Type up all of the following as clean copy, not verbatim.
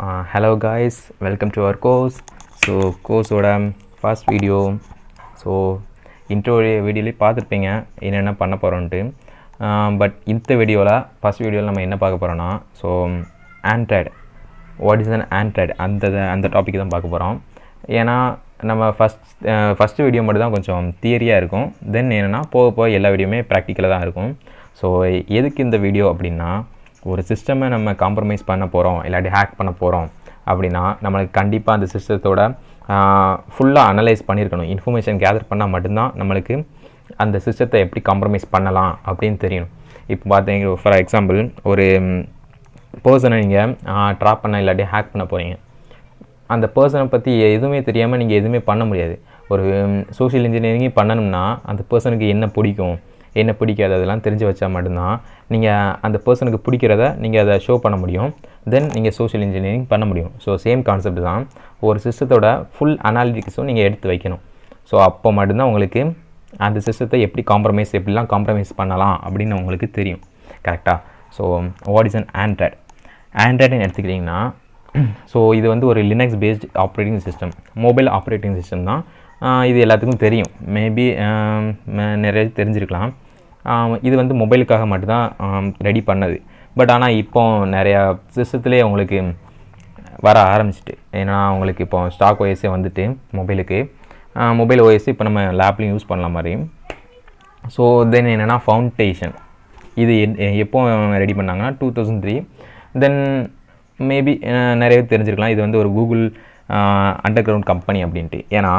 Hello guys, welcome to our course. So course-ஓட first video. So intro வீடியோவில் பார்த்துருப்பீங்க என்னென்ன பண்ண போகிறோன்ட்டு. பட் இந்த வீடியோவில் ஃபஸ்ட் வீடியோவில் நம்ம என்ன பார்க்க போகிறோன்னா so Android what is an Android அந்த டாபிக் தான் பார்க்க போகிறோம். ஏன்னா நம்ம ஃபஸ்ட்டு வீடியோ மட்டும் தான் கொஞ்சம் தியரியாக இருக்கும். தென் என்னென்னா போக எல்லா வீடியோவுமே ப்ராக்டிக்கலாக தான் இருக்கும். ஸோ எதுக்கு இந்த வீடியோ அப்படின்னா, ஒரு சிஸ்டமை நம்ம காம்ப்ரமைஸ் பண்ண போகிறோம் இல்லாட்டி ஹேக் பண்ண போகிறோம் அப்படின்னா நம்மளுக்கு கண்டிப்பாக அந்த சிஸ்டத்தோட ஃபுல்லாக அனலைஸ் பண்ணியிருக்கணும். இன்ஃபர்மேஷன் கேதர் பண்ணால் மட்டும்தான் நம்மளுக்கு அந்த சிஸ்டத்தை எப்படி காம்ப்ரமைஸ் பண்ணலாம் அப்படின்னு தெரியணும். இப்போ பார்த்தீங்க ஃபார் எக்ஸாம்பிள் ஒரு பர்சனை நீங்கள் ட்ராப் பண்ண இல்லாட்டி ஹேக் பண்ண போகிறீங்க. அந்த பர்சனை பற்றி எதுவுமே தெரியாமல் நீங்கள் எதுவுமே பண்ண முடியாது. ஒரு சோஷியல் இன்ஜினியரிங் பண்ணணும்னா அந்த பர்சனுக்கு என்ன பிடிக்கும் என்ன பிடிக்காது அதெல்லாம் தெரிஞ்சு வச்சா மட்டும்தான் நீங்கள் அந்த பர்சனுக்கு பிடிக்கிறத நீங்கள் அதை ஷோ பண்ண முடியும். தென் நீங்கள் சோஷியல் இன்ஜினியரிங் பண்ண முடியும். ஸோ சேம் கான்செப்ட் தான். ஒரு சிஸ்டத்தோட ஃபுல் அனாலிட்டிக்ஸும் நீங்கள் எடுத்து வைக்கணும். ஸோ அப்போ மட்டும்தான் உங்களுக்கு அந்த சிஸ்டத்தை எப்படிலாம் காம்ப்ரமைஸ் பண்ணலாம் அப்படின்னு உங்களுக்கு தெரியும். கரெக்டாக? ஸோ வாட் இஸ் அன் ஆண்ட்ராய்டுன்னு எடுத்துக்கிட்டிங்கன்னா, ஸோ இது வந்து ஒரு Linux based operating system, mobile operating system தான். இது எல்லாத்துக்கும் தெரியும். மேபி நிறைய தெரிஞ்சிருக்கலாம். இது வந்து மொபைலுக்காக மட்டும்தான் ரெடி பண்ணது. பட் ஆனால் இப்போ நிறையா சிஸ்டத்துலேயே உங்களுக்கு வர ஆரம்பிச்சிட்டு. ஏன்னா உங்களுக்கு இப்போ ஸ்டாக் ஓஎஸ்ஸே வந்துட்டு மொபைல் ஓஎஸ் இப்போ நம்ம லேப்லையும் யூஸ் பண்ணலாம் மாதிரி. ஸோ தென் என்னென்னா ஃபவுண்டேஷன் இது எப்போ ரெடி பண்ணாங்கன்னா 2003. தென் மேபி நிறைய தெரிஞ்சிருக்கலாம். இது வந்து ஒரு கூகுள் அண்டர் கிரவுண்ட் கம்பெனி அப்படின்ட்டு. ஏன்னா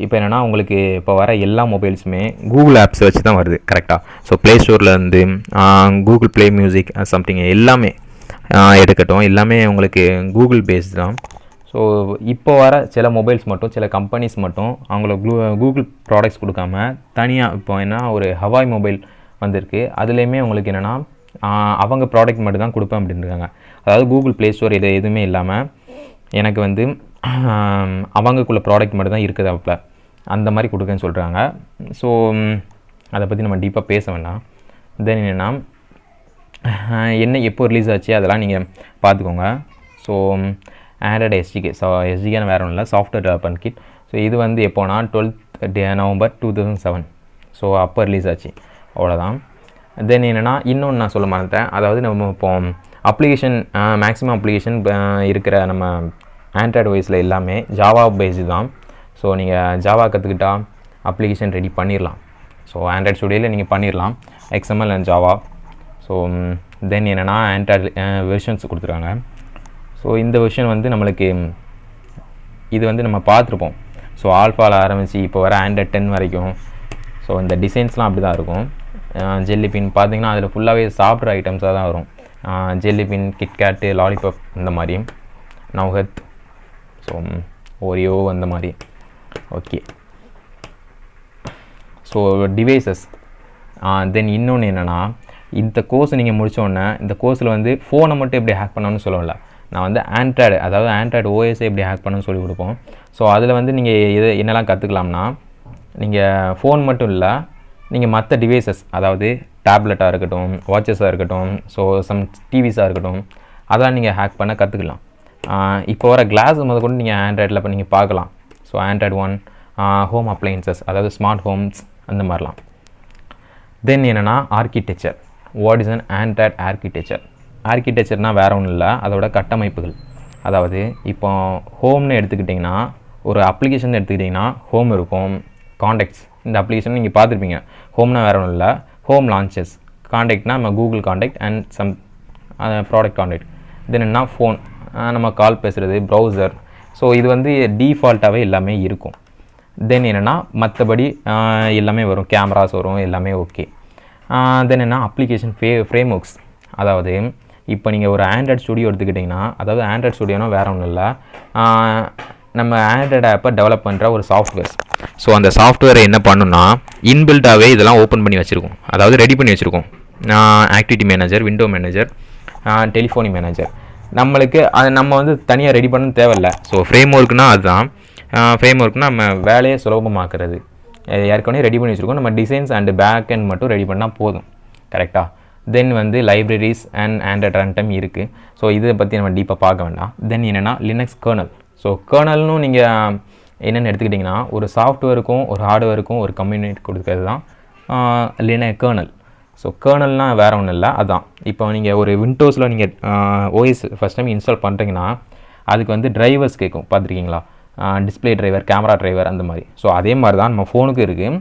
இப்போ என்னென்னா உங்களுக்கு இப்போ வர எல்லா மொபைல்ஸுமே கூகுள் ஆப்ஸ் வச்சு தான் வருது. கரெக்டாக? ஸோ ப்ளே ஸ்டோர்லேருந்து கூகுள் ப்ளே மியூசிக் சம்திங் எல்லாமே எடுக்கட்டும், எல்லாமே உங்களுக்கு கூகுள் பேஸ் தான். ஸோ இப்போ வர சில மொபைல்ஸ் மட்டும், சில கம்பெனிஸ் மட்டும் அவங்கள கூகுள் ப்ராடக்ட்ஸ் கொடுக்காம தனியாக இப்போ என்ன ஒரு ஹவாய் மொபைல் வந்திருக்கு. அதுலேயுமே உங்களுக்கு என்னென்னா அவங்க ப்ராடக்ட் மட்டும் தான் கொடுப்பேன் அப்படின்னு இருக்காங்க. அதாவது கூகுள் ப்ளே ஸ்டோர் இது எதுவுமே இல்லாமல் எனக்கு வந்து அவங்களுக்குள்ள ப்ராடக்ட் மட்டும் தான் இருக்குது அப்போ அந்த மாதிரி கொடுக்குன்னு சொல்கிறாங்க. ஸோ அதை பற்றி நம்ம டீப்பாக பேச வேண்டாம். தென் என்னென்னா எப்போ ரிலீஸ் ஆச்சு அதெல்லாம் நீங்கள் பார்த்துக்கோங்க. ஸோ ஆண்ட்ராய்டு எஸ்டிகே எஸ்டிகேன்னு வேறு ஒன்றும் இல்லை, சாஃப்ட்வேர் டெவலப்மெண்ட் கிட். ஸோ இது வந்து எப்போனா 12 நவம்பர் 2007. ஸோ அப்போ ரிலீஸ் ஆச்சு, அவ்வளோதான். தென் என்னென்னா இன்னொன்று நான் சொல்ல மறந்துட்டேன். அதாவது நம்ம இப்போ அப்ளிகேஷன் மேக்ஸிமம் அப்ளிகேஷன் இருக்கிற நம்ம ஆண்ட்ராய்டு ஓஎஸில் எல்லாமே ஜாவா பேஸ்டு தான். ஸோ நீங்கள் ஜாவா கற்றுக்கிட்டா அப்ளிகேஷன் ரெடி பண்ணிடலாம். ஸோ ஆண்ட்ராய்டு ஸ்டுடியோவில் நீங்கள் பண்ணிடலாம், XML and Java. So then என்னென்னா ஆண்ட்ராய்டு வெர்ஷன்ஸ் கொடுத்துருக்காங்க. ஸோ இந்த வெர்ஷன் வந்து நம்மளுக்கு இது வந்து நம்ம பார்த்துருப்போம். ஸோ ஆல்ஃபாவில் ஆரம்பித்து இப்போ வர ஆண்ட்ராய்டு 10 வரைக்கும். ஸோ இந்த டிசைன்ஸ்லாம் அப்படி தான் இருக்கும். ஜெல்லிபின் பார்த்திங்கன்னா அதில் ஃபுல்லாகவே சாஃப்ட்வேர் ஐட்டம்ஸாக தான் வரும். ஜெல்லிபின், கிட்கேட்டு, லாலிபாப் இந்த மாதிரி, நவ்ஹத், ஸோ ஓரியோ அந்த மாதிரி. ஓகே. So devices. தென் இன்னொன்று என்னென்னா, இந்த கோர்ஸ் நீங்கள் முடித்தோடனே இந்த கோர்ஸில் வந்து ஃபோனை மட்டும் எப்படி ஹேக் பண்ணணும்னு சொல்லலை. நான் வந்து ஆண்ட்ராய்டு ஓஎஸை எப்படி ஹேக் பண்ணணும்னு சொல்லி கொடுப்போம். ஸோ அதில் வந்து நீங்கள் என்னெல்லாம் கற்றுக்கலாம்னா, நீங்கள் ஃபோன் மட்டும் இல்லை, நீங்கள் மற்ற டிவைசஸ், அதாவது டேப்லெட்டாக இருக்கட்டும், வாட்சஸாக இருக்கட்டும், ஸோ சம் டிவிஸாக இருக்கட்டும், அதெல்லாம் நீங்கள் ஹேக் பண்ண கற்றுக்கலாம். இப்போ வர கிளாஸ் கொண்டு நீங்கள் ஆண்ட்ராய்டில் இப்போ நீங்கள் பார்க்கலாம். ஸோ ஆண்ட்ராய்டு 1 ஹோம் அப்ளையன்சஸ், அதாவது ஸ்மார்ட் ஹோம்ஸ் அந்த மாதிரிலாம். தென் என்னென்னா architecture. What is an Android ஆர்கிடெக்சர்னால் வேறு ஒன்றும் இல்லை, அதோட கட்டமைப்புகள். அதாவது இப்போ ஹோம்னு எடுத்துக்கிட்டிங்கன்னா, ஒரு அப்ளிகேஷன் எடுத்துக்கிட்டிங்கன்னா ஹோம் இருக்கும், கான்டாக்ட்ஸ். இந்த அப்ளிகேஷன் நீங்கள் பார்த்துருப்பீங்க. ஹோம்னா வேறு ஒன்றும் இல்லை, ஹோம் லான்ச்சஸ். கான்டாக்ட்னா நம்ம Google contact and some product contact. Then என்ன ஃபோன், நம்ம கால் பேசுகிறது, ப்ரௌசர். ஸோ இது வந்து டீஃபால்ட்டாகவே எல்லாமே இருக்கும். தென் என்னென்னா மற்றபடி எல்லாமே வரும், கேமராஸ் வரும், எல்லாமே ஓகே. தென் என்ன அப்ளிகேஷன் ஃப்ரேம் ஒர்க்ஸ். அதாவது இப்போ நீங்கள் ஒரு ஆண்ட்ராய்டு ஸ்டுடியோ எடுத்துக்கிட்டிங்கன்னா, அதாவது ஆண்ட்ராய்டு ஸ்டுடியோனா வேறு ஒன்றும் இல்லை, நம்ம ஆண்ட்ராய்டு ஆப்பை டெவலப் பண்ணுற ஒரு சாஃப்ட்வேர்ஸ். ஸோ அந்த சாஃப்ட்வேரை என்ன பண்ணுன்னா இன்பில்டாகவே இதெல்லாம் ஓப்பன் பண்ணி வச்சுருக்கோம், அதாவது ரெடி பண்ணி வச்சுருக்கோம். Activity manager, window manager, telephony manager. நம்மளுக்கு அது நம்ம வந்து தனியாக ரெடி பண்ணணும் தேவையில்லை. ஸோ ஃப்ரேம் ஒர்க்னால் அதுதான். ஃப்ரேம் ஒர்க்னால் நம்ம வேலையை சுலபமாக்குறது. ஏற்கனவே ரெடி பண்ணி வச்சுருக்கோம், நம்ம டிசைன்ஸ் அண்டு பேக் எண்ட் மட்டும் ரெடி பண்ணால் போதும். கரெக்டாக? தென் வந்து libraries and Android run time இருக்குது. ஸோ இதை பற்றி நம்ம டீப்பாக பார்க்க வேண்டாம். தென் என்னென்னா லினக்ஸ் கர்னல். ஸோ கர்னல்னு நீங்கள் என்னென்னு எடுத்துக்கிட்டிங்கன்னா ஒரு சாஃப்ட்வேருக்கும் ஒரு ஹார்ட்வேருக்கும் ஒரு கம்யூனிட்டி கொடுக்குறது தான் கர்னல். ஸோ கர்னல்னால் வேறு ஒன்றும் இல்லை, அதுதான். இப்போ நீங்கள் ஒரு விண்டோஸில் நீங்கள் ஓஎஸ் ஃபஸ்ட் டைம் இன்ஸ்டால் பண்ணுறீங்கன்னா அதுக்கு வந்து டிரைவர்ஸ் கேட்கும், பார்த்துருக்கீங்களா? டிஸ்பிளே டிரைவர், கேமரா டிரைவர், அந்த மாதிரி. ஸோ அதே மாதிரி தான் நம்ம ஃபோனுக்கு இருக்குது.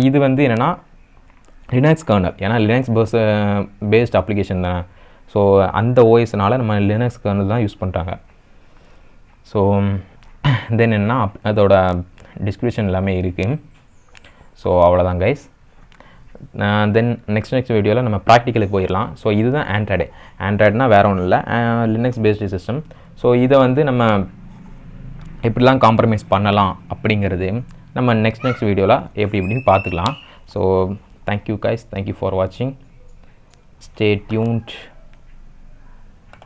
இது வந்து என்னென்னா லினக்ஸ் கர்னல், ஏன்னா லினக்ஸ் பேஸ்ட் அப்ளிகேஷன் தானே. ஸோ அந்த ஓஎஸ்னால் நம்ம லினக்ஸ் கர்னல் தான் யூஸ் பண்ணுறாங்க. ஸோ தென் என்ன அதோட டிஸ்கிரிப்ஷன் எல்லாமே இருக்குது. ஸோ அவ்வளோதான் கைஸ். தென் நெக்ஸ்ட் வீடியோவில் நம்ம ப்ராக்டிக்கலுக்கு போயிடலாம். ஸோ இதுதான் ஆண்ட்ராய்டுனா வேறு ஒன்றும் இல்லை, லினக்ஸ் பேஸ்டு சிஸ்டம். ஸோ இதை வந்து நம்ம எப்படிலாம் காம்ப்ரமைஸ் பண்ணலாம் அப்படிங்கிறது நம்ம நெக்ஸ்ட் வீடியோவில் எப்படின்னு பார்த்துக்கலாம். So thank you guys, thank you for வாட்சிங், ஸ்டே டியூன்ட்.